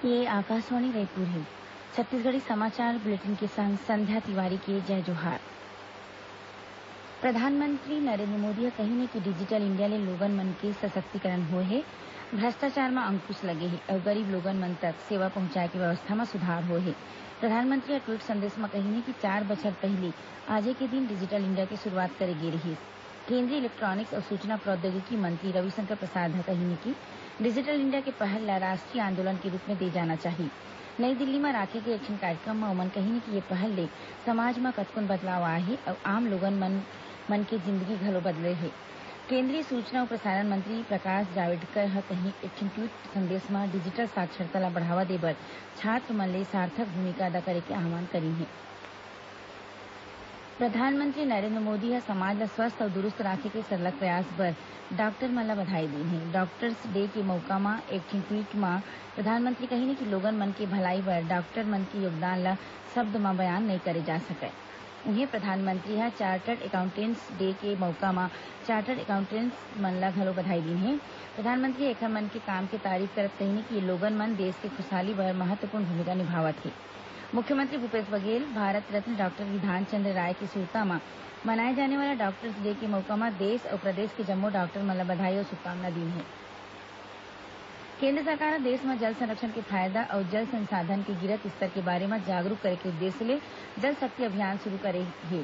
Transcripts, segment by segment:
ये आकाशवाणी रायपुर है। छत्तीसगढ़ी समाचार बुलेटिन के संग संध्या तिवारी के जय जोहार। प्रधानमंत्री नरेंद्र मोदी ह कहिने कि डिजिटल इंडिया ले लोगन मन के सशक्तिकरण होए हे, भ्रष्टाचार म अंकुश लगे हे अउ गरीब लोगन मन तक सेवा पहुंचाए के व्यवस्था म सुधार होए हे। प्रधानमंत्री ह ट्वीट संदेश म कहिने कि 4 बछर पहिली आजे के दिन डिजिटल इंडिया के शुरुआत करे गे रिहिस। केंद्रीय इलेक्ट्रॉनिक्स और सूचना प्रौद्योगिकी मंत्री रविशंकर प्रसाद ह कहिने कि डिजिटल इंडिया के पहल ल राष्ट्रीय आंदोलन के रूप में दे जाना चाही। नई दिल्ली म राखे गे एक कार्यक्रम म ओमन कहिने कि ये पहल ले समाज म कतकोन बदलाव आए हे अउ आम लोगन मन के जिंदगी घलो बदले हे। केंद्रीय सूचना और प्रसारण मंत्री प्रकाश जावड़ेकर ह कहीं एक ट्वीट संदेश म डिजिटल साक्षरता ल बढ़ावा दे बर छात्र मन ले सार्थक भूमिका अदा करे के आह्वान करिन हे। प्रधानमंत्री नरेंद्र मोदी ह समाज ल स्वस्थ अउ दुरुस्त राखे के सरलग प्रयास बर डॉक्टर मन ल बधाई दिन हे। डॉक्टर्स डे के मौका म एक ट्वीट म प्रधानमंत्री कहिने कि लोगन मन के भलाई बर डॉक्टर मन के योगदान ल शब्द म बयान नइ करे जा सकय। उहीं प्रधानमंत्री ह चार्टर्ड अकाउंटेंट्स डे के मौका म चार्टर्ड अकाउंटेंट्स मन ल घलो बधाई दिन हे। प्रधानमंत्री एखर मन के काम के तारीफ करत कहिने कि ये लोगन मन देश के खुशहाली बर महत्वपूर्ण भूमिका निभावत हे। मुख्यमंत्री भूपेश बघेल भारत रत्न डॉक्टर विधान चंद्र राय के सुरता म मनाए जाने वाला डॉक्टर्स डे के मौका म देश अउ प्रदेश के जम्मो डॉक्टर मन ल बधाई अउ शुभकामना दिन हे। केंद्र सरकार ह देश म जल संरक्षण के फायदा अउ जल संसाधन के गिरत स्तर के बारे म जागरूक करे के उद्देश्य ले जल शक्ति अभियान शुरू करे हे।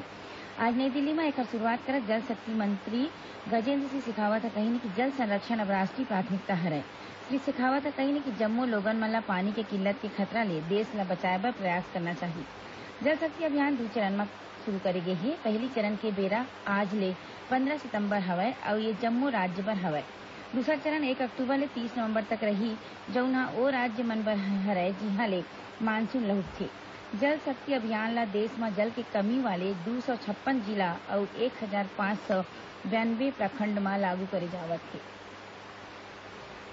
आज नई दिल्ली म एकर शुरुआत करत जल शक्ति मंत्री गजेन्द्र सिंह शेखावत ह कहिने कि जल संरक्षण अब राष्ट्रीय प्राथमिकता हरय। श्री शेखावत ह कहिने कि जम्मो लोगन मन ल पानी के किल्लत के खतरा ले देश ल बचाए बर प्रयास करना चाही। जल शक्ति अभियान 2 चरण म शुरू करे गे हे। पहिली चरण के बेरा आज ले 15 सितंबर हवय अउ ये जम्मो राज्य बर हवय। दूसरा चरण 1 अक्टूबर ले 30 नवंबर तक रही, जउन ह ओ राज्य मन बर हरय जिहां ले मानसून लहुटथे। जल शक्ति अभियान ल देश म जल के कमी वाले 256 जिला अउ 1592 प्रखंड म लागू करे जावत हे।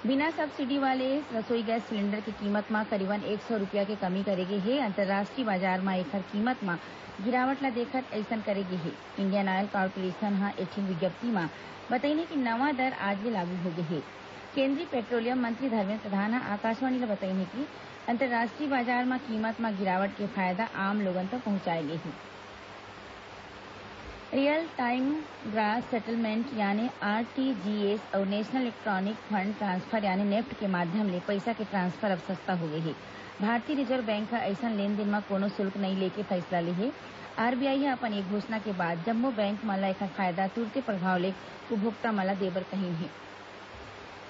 बिना सब्सिडी वाले रसोई गैस सिलेंडर की कीमत म करीबन 100 रूपिया के कमी करे गे हे। अंतरराष्ट्रीय बाजार म एखर कीमत म गिरावट ल देखत अइसन करे गे हे। इंडियन ऑयल कारपोरेशन ह एक विज्ञप्ति म बताइने कि नवा दर आज ले लागू होगे हे। केंद्रीय पेट्रोलियम मंत्री धर्मेन्द्र प्रधान ह आकाशवाणी ल बताइने कि अंतरराष्ट्रीय बाजार म कीमत म गिरावट के फायदा आम लोगन तक पहुंचाए गे हे। रियल टाइम ग्रॉस सेटलमेंट यानी आरटीजीएस और नेशनल इलेक्ट्रॉनिक फंड ट्रांसफर यानी नेफ्ट के माध्यम ले पइसा के ट्रांसफर अब सस्ता होगे हे। भारतीय रिजर्व बैंक ह अइसन लेनदेन म कोनो शुल्क नइ लेके फैसला ले हे। आरबीआई ह अपन ए घोषणा के बाद जम्मो बैंक मन ल एखर फायदा तुरते प्रभाव ले उपभोक्ता मन ल देबर कहिन हे।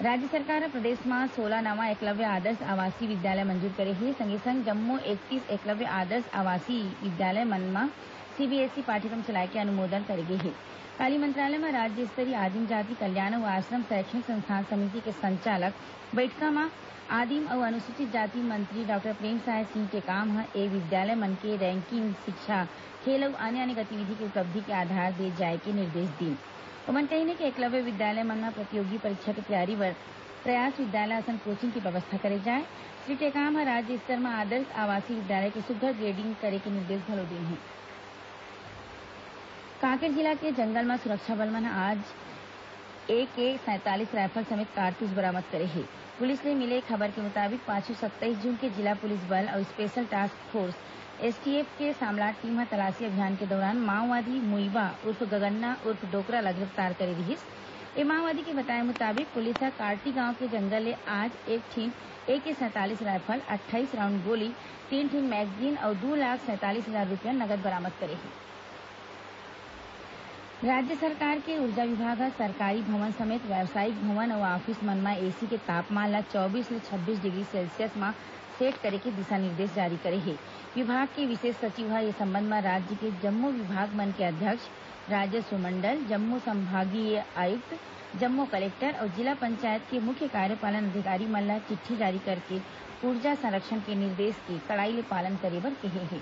राज्य सरकार ह प्रदेश म 16 नवा एकलव्य आदर्श आवासीय विद्यालय मंजूर करे हे। संगे संग जम्मो 31 एकलव्य आदर्श आवासीय विद्यालय मन म सीबीएसई पाठ्यक्रम चलाए के अनुमोदन करे गे हे। काली मंत्रालय में राज्य स्तरीय आदिम जाति कल्याण अउ आश्रम शैक्षणिक संस्थान समिति के संचालक बइठका म आदिम अउ अनुसूचित जाति मंत्री डॉक्टर प्रेमसाय सिंह टेकाम ह ए विद्यालय मन के रैंकिंग शिक्षा, खेल अउ आने गतिविधि के उपलब्धि के आधार दे जाए के निर्देश दिन। ओमन कहिने कि एकलव्य विद्यालय मन म प्रतियोगी परीक्षा के तैयारी बर प्रयास विद्यालय असन कोचिंग की व्यवस्था करे जाए। श्री टेकाम ह राज्य स्तर म आदर्श आवासीय विद्यालय के सुग्घर ग्रेडिंग करे के निर्देश घलो दिन हे। कांकेर जिला के जंगल म सुरक्षा बल मन ह आज AK-47 राइफल समेत कारतूस बरामद करे हे। पुलिस ले मिले खबर के मुताबिक 27 जून के जिला पुलिस बल अउ स्पेशल टास्क फोर्स एसटीएफ के सामलाट टीम ह तलाशी अभियान के दौरान माओवादी मुइबा उर्फ गगन्ना उर्फ डोकरा ल गिरफ्तार करे रिहिस। ए माओवादी के बताए मुताबिक पुलिस ह कार्टी गांव के जंगल ले आज एक ठीन AK-47 राइफल, 28 राउंड गोली, 3 ठीन मैगजीन अउ 2,47,000 रूपया नगद बरामद करे हे। राज्य सरकार के ऊर्जा विभाग ह सरकारी भवन समेत व्यावसायिक भवन अउ ऑफिस मन म एसी के तापमान ल 24 ले 26 डिग्री सेल्सियस म सेट करे के दिशा निर्देश जारी करे हे। विभाग के विशेष सचिव ह ए संबंध म राज्य के जम्मो विभाग मन के अध्यक्ष, राजस्व मंडल, जम्मो संभागीय आयुक्त, जम्मो कलेक्टर अउ जिला पंचायत के मुख्य कार्यपालन अधिकारी मन ल चिट्ठी जारी करके ऊर्जा संरक्षण के निर्देश के कड़ाई ले पालन करे बर केहे हे।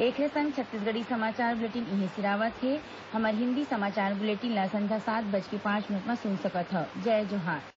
एखरे संग छत्तीसगढ़ी समाचार बुलेटिन इहीं सिरावत हे। हमर हिंदी समाचार बुलेटिन ल संध्या 7:05 म सुन सकत हव। जय जोहार।